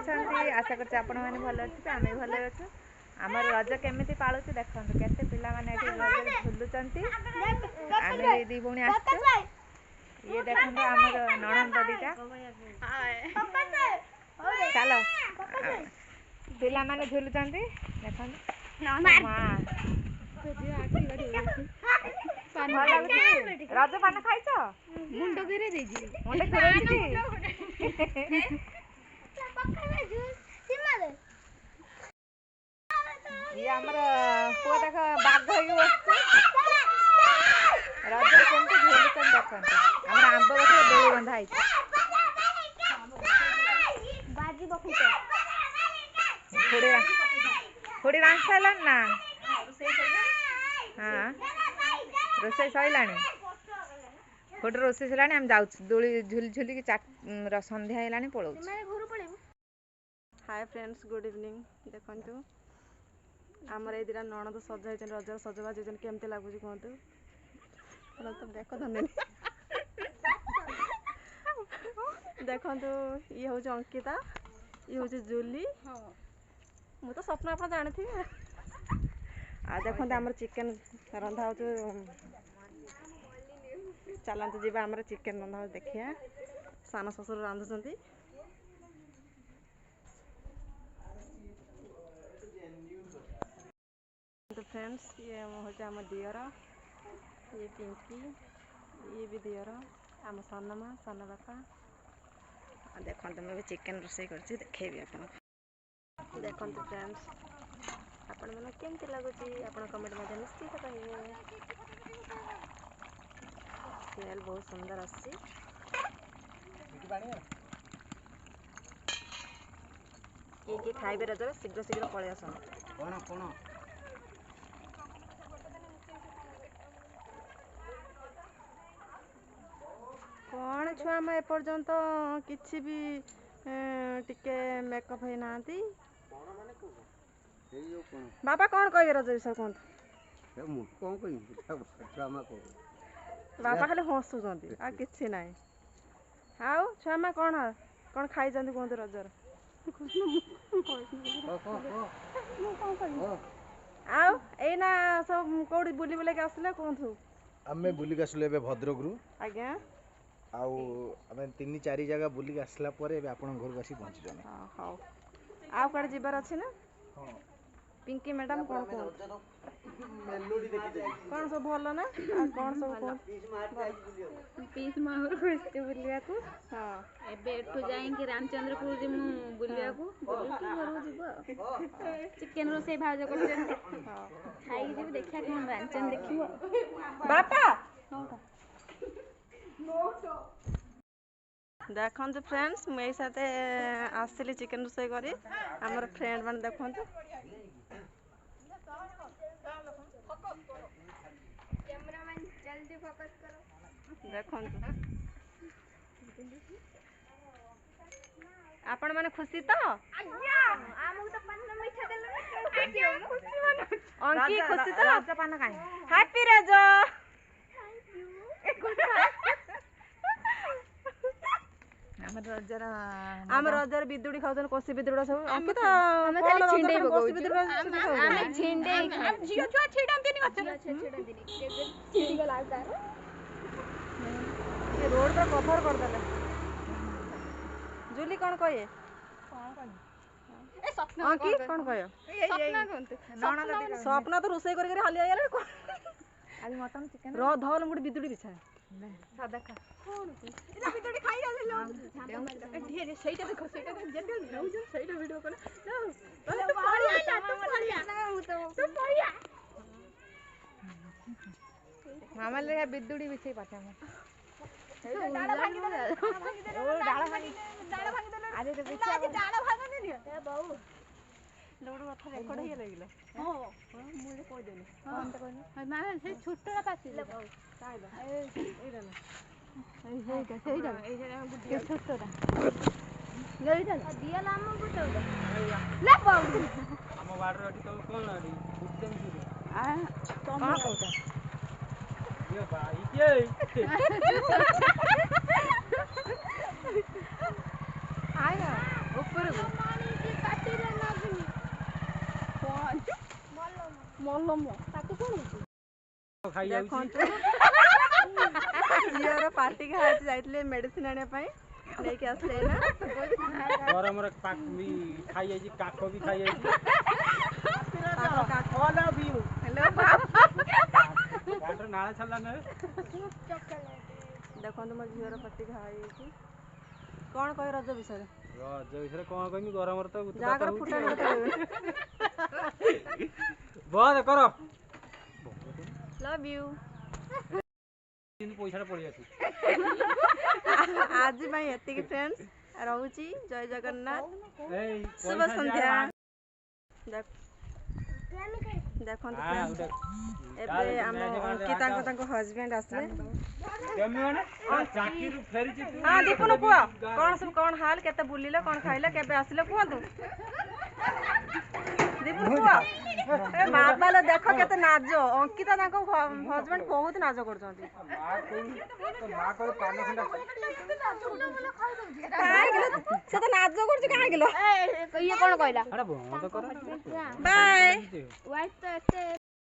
अछंती आशा करछि आपण माने भलो अछि आमे भलो अछु हमर रज केमिति पाळुछि देखंतु केते पिला माने एठी रज झुलुचंती आमे दी भुणी आछू ये देखंतु हमर नणंद दीटा चलो पिला माने झुलुचंती देखंतु मां रज पान खाइछ मुंड घिरे देजी मुंड घिरे ये हमर पुआ देख बाघ होई बसछ रज केमति झुलुचन देखंतु हमर आंब गछ बेली बंधा आइछ बाजी बखुतो थोड़ी रांग साइलन ना हाँ रोसे सैलानी गोटे रोसे सैलानी हम जाऊ दोली झुली झुली की संध्या है पड़ो। हाय फ्रेंड्स गुड इवनिंग देखंतु आमर ए दिरा नणद सजाई रजर सजबाज केमती लगुच कहतु तो देख धन्य देखंतु ये हूँ अंकिता ये हूँ जूली मु तो स्वप्न आप जानी आ देखते आमर चिकेन रंधा हो चलते जीवा आमर चिकेन रंधा देखिया सान ससुर रांधुंट तो फ्रेंड्स ये हूँ आम दियर ये पिंकी ये भी दियर आम सानमा सान बापा देखते मुझे चिकेन रोसे कर देखेबी आप देखते फ्रेंड्स आपण मैंने केमती लगुच आप कमेंट मध्य निश्चित कहे स्मेल बहुत सुंदर आसी किए खाइबे रजर शीघ्र शीघ्र पलि आस कौन छुआ में एपर्यंत किसी भी टिके मेकअप है ना बाबा कौन कहे रज विषय कहतु बाबा खाली हसुंट आ कि ना आउ छुआ कौन कौन खाई कहतु रजर आउ एना सब कौड़ी बुली बुला के आसले कहतु आमे बुली के आसले भद्रक रु आज्ञा आउ आमे 3-4 जगह बुली के आसला परे एबे आपन घर आसी पहुंची जने हां आउ कड़े जिबार अछि ना हां पिंकी मैडम कौन कौन मेलोडी देखि दे कौन सब भलो ना आ कौन सब कौन पीस माहर खोजते बुलिया को हां एबे एठो जाएंगे रामचंद्रपुर जे मु बुलिया को बुलिया घर जीव चिकेन रोसे भाज करछन हां खाई जे देखिया कोन रामचंद्र देखिबो बापा देखते फ्रेंड्स मुझे साथे आसली चिकेन रोसे करी आमर फ्रेंड मान देखते देखते आपण माने खुशी तो अंकी खुशी तो रज पान काई हैप्पी रज आम रजर बिदुड़ी खाउछन कोसी बिदुड़ा सब अंकी तो हम खाली छिंडे कोसी बिदुड़ा हम छिंडे हम जियो छुआ छिडंती नि गछ छिडंती नि छिडी गला तार ये रोड पर कवर कर देले जूली कोन कहे ए सपना अंकी कोन कहे सपना कोन सपना तो रोसे कर हाली आइले आज मटन चिकेन रो धल मुडी बिदुड़ी बिछा सादा खा इना बिदुड़ी खाई आले लो ढेरे सेटा देखो सेटा जेते जाऊ सेटा वीडियो कर तो पड़िया तू पड़िया मामा ले बिदुड़ी बिछे पाते हम डाला भांगी दे ओ डाला भांगी देले आज तो बिछा आज डाला भांगने नि ए बाऊ लोड कथा रेकर्ड हे लगिला हां मुझे कह देनी हां तो कहनी मामा से छोटरा पासी ले बाऊ काइला ए रहना ए छोटरा ले जा दिया नाम गुटो ले बाऊ हम वाटर अटी तो कोन अटी उत्तम सुरे आ कौन कहता ये भाई के आया ऊपर ଦେଖନ୍ତୁ ଝିଅର ପାଟି ଖାଇଛି ଯାଇଥିଲେ ମେଡିସିନ ଆଣିବା ପାଇଁ ନେଇକି ଆସିଲେ ନା ଗରମରେ ଖାଇ ଯାଇଛି କାକ ବି ଖାଇ ଯାଇଛି ନାଳ ଛାଡ଼ିଲା ନା ଦେଖନ୍ତୁ ମୋ ଝିଅର ପାଟି ଖାଇଯାଇଛି କଣ କହି ରଜ ବିଷୟରେ ରଜ ବିଷୟରେ କଣ କହିବି ଗରମରେ ତ ଯାହାକର ଫୁଟା ବନ୍ଦ କର ଲଭ୍ ୟୁ କିନ୍ତୁ ପଇସାଟା ପଳେଇ ଆସୁ ଆଜି ପାଇଁ ଏତିକି ଫ୍ରେଣ୍ଡସ୍ ରହୁଛି ଜୟ ଜଗନ୍ନାଥ ଏଇ ଶୁଭ ସନ୍ଧ୍ୟା ଦେଖନ୍ତୁ friends, ଏବେ ଆମ ଅଙ୍କିତାଙ୍କ ତାଙ୍କ ହଜବେଣ୍ଡ ଆସିଲେ ହଁ ଦୀପୁନ କୁହ କଣ ସବୁ କଣ ହାଲ କେତେ ବୁଲିଲେ କଣ ଖାଇଲେ କେବେ ଆସିଲେ କୁହନ୍ତୁ ଦୀପୁନ କୁହ ଏ ବାବାଲୋ ଦେଖ କେତେ ନାଜ ଅଙ୍କିତା ତାଙ୍କ ହଜବେଣ୍ଡ ବହୁତ ନାଜ କରୁଛନ୍ତି ସେ ତ ନାଜ କରୁଛି କାହିଁକି ଇଏ କଣ କହିଲା ବନ୍ଦ କର ବାଏ ୱାଇଫ୍ ତ ଏତେ